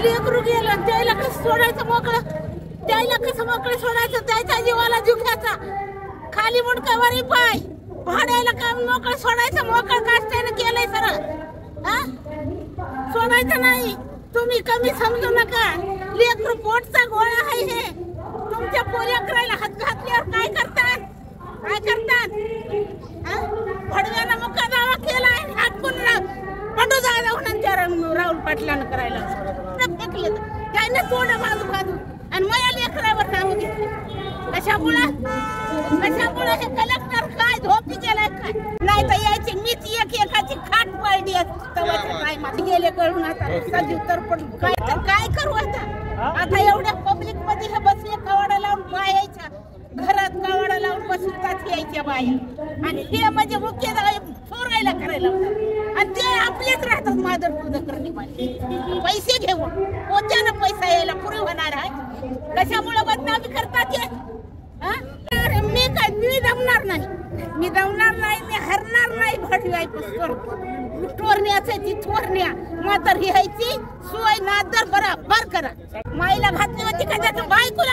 लेकरू गेलं त्याला कसं सोडायचं मोकळं, त्याला कसं मोकळं सोडायचं, त्याच्या जीवाला जीव घ्यायचा, खाली मुंडकावरी पाय भाड्याला काम मोकळं सोडायचं, मोकळं काष्टाने केलंय सरळ, सोडायचं नाही. तुम्ही कमी समजू नका, लेकरू पोटचा गोळा आहे हे. तुमच्या पोऱ्या करायला हात घातल्यावर काय करतात, काय करतात? भडव्याला मुका दावा केलाय, हातकून पडू जागा राहुल पाटलानं करायला फेकले, त्याने तोंड बाजू बाजू आणि माझ्या लेकरावर नाव घेतले. कशामुळं हे कलेक्टर काय झोपी गेलाय काय? नाही तर यायची मीच एकाची खाट पडली गेले कळून. आता सजीव तर पण काय करू आता एवढ्या पब्लिक मध्ये हे बसले, कवाडा लावून बायाच्या घरात कवाडा लावून बसतात यायच्या बाया, आणि हे म्हणजे मुख्य चोरायला करायला आणि ते आपलेच राहतात मादर करणे पैसे घेऊन. कोणत्यानं पैसा यायला पुरे होणार आहे? कशामुळे बदनामी करतात हे? मी दमणार नाही, मी हरणार नाही. भडवाय टोरण्याचं ती थोरण्या मातर ही ह्याची सोय नादर बराबर करा. माईला घातली होती का त्याचं बायकोला